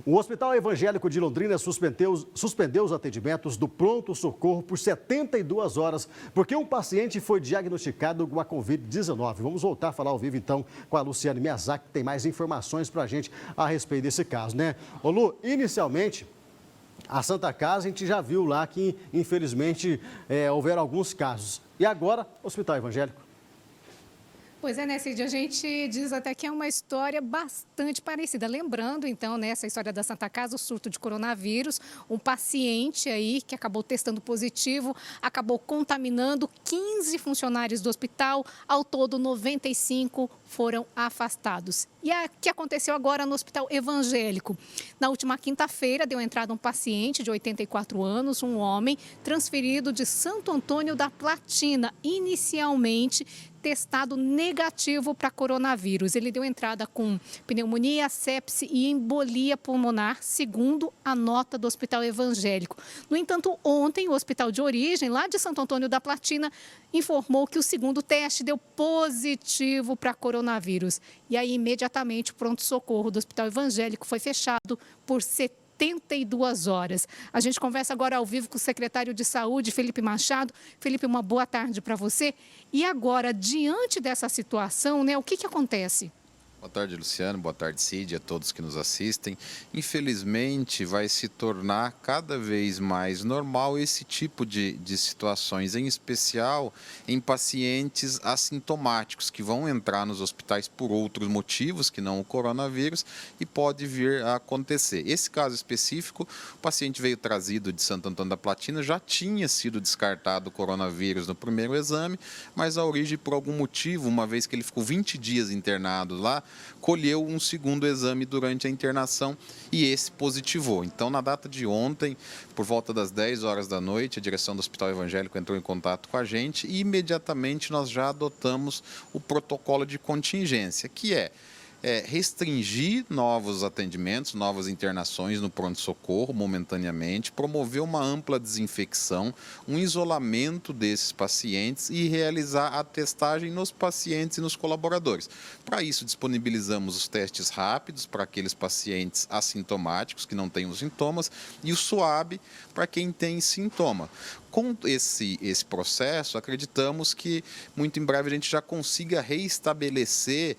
O Hospital Evangélico de Londrina suspendeu os atendimentos do pronto-socorro por 72 horas, porque um paciente foi diagnosticado com a Covid-19. Vamos voltar a falar ao vivo, então, com a Luciane Miyazaki, que tem mais informações para a gente a respeito desse caso, né? Ô Lu, inicialmente, a Santa Casa, a gente já viu lá que, infelizmente, houveram alguns casos. E agora, Hospital Evangélico. Pois é, né, Cid? A gente diz até que é uma história bastante parecida. Lembrando, então, nessa história da Santa Casa, o surto de coronavírus, um paciente aí que acabou testando positivo, acabou contaminando 15 funcionários do hospital, ao todo 95 foram afastados. E o que aconteceu agora no Hospital Evangélico? Na última quinta-feira, deu entrada um paciente de 84 anos, um homem, transferido de Santo Antônio da Platina, inicialmente testado negativo para coronavírus. Ele deu entrada com pneumonia, sepse e embolia pulmonar, segundo a nota do Hospital Evangélico. No entanto, ontem, o hospital de origem, lá de Santo Antônio da Platina, informou que o segundo teste deu positivo para coronavírus. E aí, imediatamente, o pronto-socorro do Hospital Evangélico foi fechado por 72 horas. A gente conversa agora ao vivo com o secretário de Saúde, Felipe Machado. Felipe, uma boa tarde para você. E agora, diante dessa situação, né, o que acontece? Boa tarde, Luciano. Boa tarde, Cid, a todos que nos assistem. Infelizmente, vai se tornar cada vez mais normal esse tipo de situações, em especial em pacientes assintomáticos, que vão entrar nos hospitais por outros motivos, que não o coronavírus, e pode vir a acontecer. Esse caso específico, o paciente veio trazido de Santo Antônio da Platina, já tinha sido descartado o coronavírus no primeiro exame, mas a origem, por algum motivo, uma vez que ele ficou 20 dias internado lá, colheu um segundo exame durante a internação e esse positivou. Então, na data de ontem, por volta das 10 horas da noite, a direção do Hospital Evangélico entrou em contato com a gente e imediatamente nós já adotamos o protocolo de contingência, que é restringir novos atendimentos, novas internações no pronto-socorro momentaneamente, promover uma ampla desinfecção, um isolamento desses pacientes e realizar a testagem nos pacientes e nos colaboradores. Para isso, disponibilizamos os testes rápidos para aqueles pacientes assintomáticos que não têm os sintomas e o SWAB para quem tem sintoma. Com esse processo, acreditamos que muito em breve a gente já consiga reestabelecer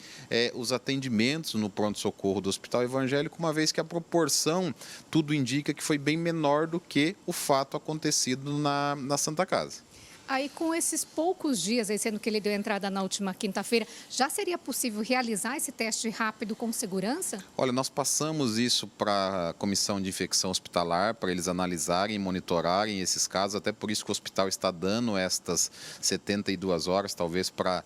os atendimentos no pronto-socorro do Hospital Evangélico, uma vez que a proporção, tudo indica que foi bem menor do que o fato acontecido na Santa Casa. Aí, com esses poucos dias, sendo que ele deu entrada na última quinta-feira, já seria possível realizar esse teste rápido com segurança? Olha, nós passamos isso para a Comissão de Infecção Hospitalar, para eles analisarem e monitorarem esses casos, até por isso que o hospital está dando estas 72 horas, talvez para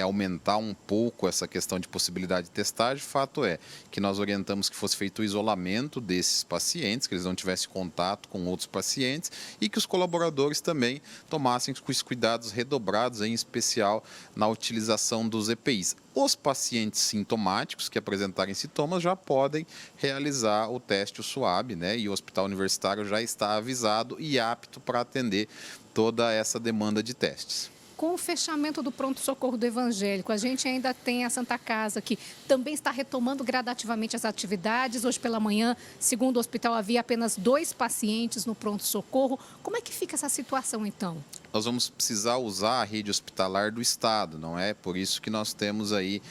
aumentar um pouco essa questão de possibilidade de testagem. Fato é que nós orientamos que fosse feito o isolamento desses pacientes, que eles não tivessem contato com outros pacientes e que os colaboradores também tomassem com os cuidados redobrados, em especial na utilização dos EPIs. Os pacientes sintomáticos que apresentarem sintomas já podem realizar o teste, o SWAB, né? E o Hospital Universitário já está avisado e apto para atender toda essa demanda de testes. Com o fechamento do pronto-socorro do Evangélico, a gente ainda tem a Santa Casa, que também está retomando gradativamente as atividades. Hoje pela manhã, segundo o hospital, havia apenas 2 pacientes no pronto-socorro. Como é que fica essa situação, então? Nós vamos precisar usar a rede hospitalar do Estado, não é? Por isso que nós temos aí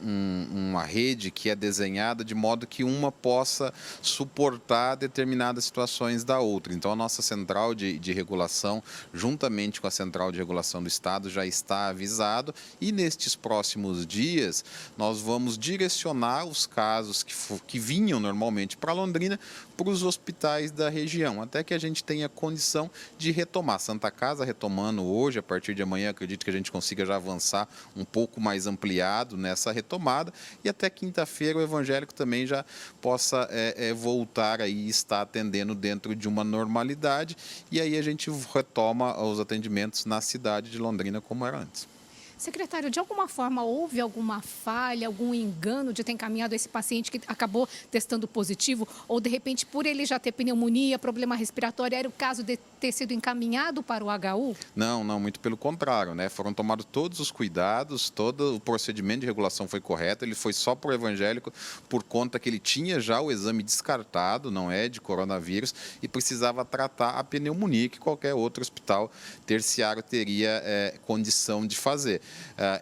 uma rede que é desenhada de modo que uma possa suportar determinadas situações da outra. Então, a nossa central de regulação, juntamente com a central de regulação do Estado, já está avisado e nestes próximos dias nós vamos direcionar os casos que vinham normalmente para Londrina para os hospitais da região, até que a gente tenha condição de retomar. Santa Casa retomando hoje, a partir de amanhã acredito que a gente consiga já avançar um pouco mais ampliado nessa retomada e até quinta-feira o Evangélico também já possa voltar aí e estar atendendo dentro de uma normalidade e aí a gente retoma os atendimentos na cidade de Londrina como era antes. Secretário, de alguma forma houve alguma falha, algum engano de ter encaminhado esse paciente que acabou testando positivo? Ou, de repente, por ele já ter pneumonia, problema respiratório, era o caso de ter sido encaminhado para o HU? Não, não, muito pelo contrário, né? Foram tomados todos os cuidados, todo o procedimento de regulação foi correto, ele foi só para o evangélico por conta que ele tinha já o exame descartado, não é de coronavírus, e precisava tratar a pneumonia que qualquer outro hospital terciário teria condição de fazer.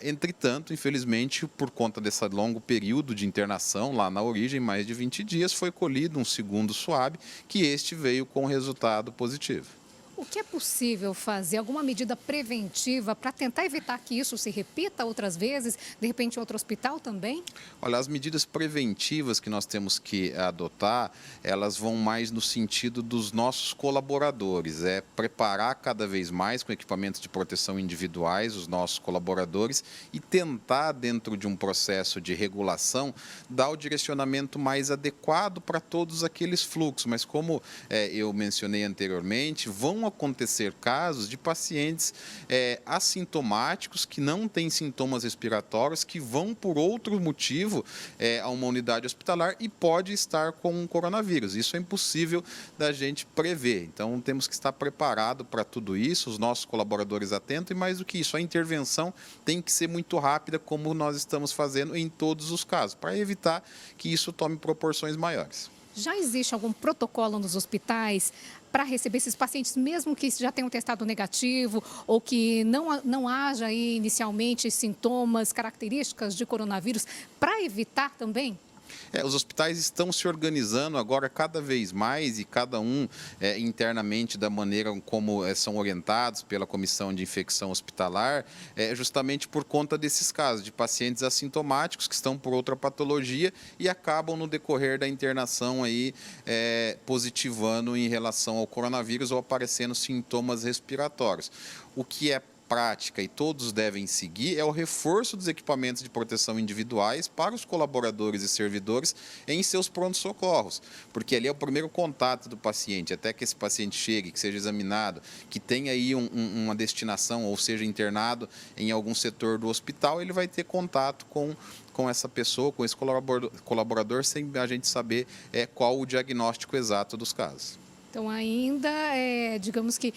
Entretanto, infelizmente, por conta desse longo período de internação lá na origem, mais de 20 dias, foi colhido um segundo swab, que este veio com resultado positivo. O que é possível fazer? Alguma medida preventiva para tentar evitar que isso se repita outras vezes, de repente em outro hospital também? Olha, as medidas preventivas que nós temos que adotar, elas vão mais no sentido dos nossos colaboradores, preparar cada vez mais com equipamentos de proteção individuais os nossos colaboradores e tentar, dentro de um processo de regulação, dar o direcionamento mais adequado para todos aqueles fluxos. Mas como eu mencionei anteriormente, vão acontecer casos de pacientes assintomáticos que não têm sintomas respiratórios, que vão por outro motivo a uma unidade hospitalar e pode estar com coronavírus. Isso é impossível da gente prever. Então, temos que estar preparado para tudo isso, os nossos colaboradores atentos e, mais do que isso, a intervenção tem que ser muito rápida, como nós estamos fazendo em todos os casos, para evitar que isso tome proporções maiores. Já existe algum protocolo nos hospitais para receber esses pacientes, mesmo que já tenham testado negativo ou que não haja aí inicialmente sintomas, características de coronavírus, para evitar também? Os hospitais estão se organizando agora cada vez mais e cada um internamente da maneira como são orientados pela Comissão de Infecção Hospitalar, justamente por conta desses casos de pacientes assintomáticos que estão por outra patologia e acabam no decorrer da internação aí positivando em relação ao coronavírus ou aparecendo sintomas respiratórios. O que é prática e todos devem seguir é o reforço dos equipamentos de proteção individuais para os colaboradores e servidores em seus prontos-socorros, porque ali é o primeiro contato do paciente, até que esse paciente chegue, que seja examinado, que tenha aí uma destinação ou seja internado em algum setor do hospital, ele vai ter contato com essa pessoa, com esse colaborador, sem a gente saber qual o diagnóstico exato dos casos. Então, ainda, digamos que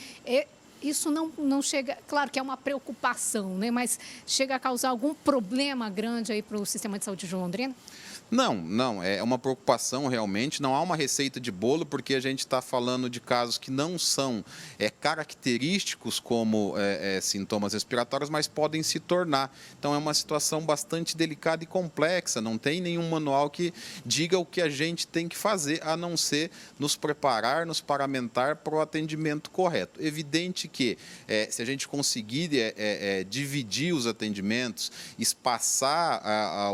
isso não chega, claro que é uma preocupação, né? Mas chega a causar algum problema grande aí para o sistema de saúde de Londrina? Não, é uma preocupação realmente, não há uma receita de bolo, porque a gente está falando de casos que não são característicos como sintomas respiratórios, mas podem se tornar. Então é uma situação bastante delicada e complexa, não tem nenhum manual que diga o que a gente tem que fazer, a não ser nos preparar, nos paramentar para o atendimento correto. Evidente que se a gente conseguir dividir os atendimentos, espaçar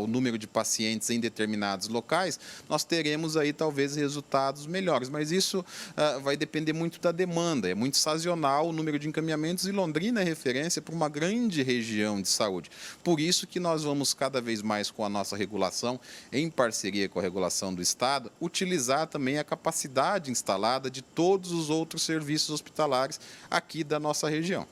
o número de pacientes em determinados locais, nós teremos aí talvez resultados melhores, mas isso vai depender muito da demanda, é muito sazonal o número de encaminhamentos e Londrina é referência para uma grande região de saúde. Por isso que nós vamos cada vez mais com a nossa regulação, em parceria com a regulação do Estado, utilizar também a capacidade instalada de todos os outros serviços hospitalares aqui da nossa região.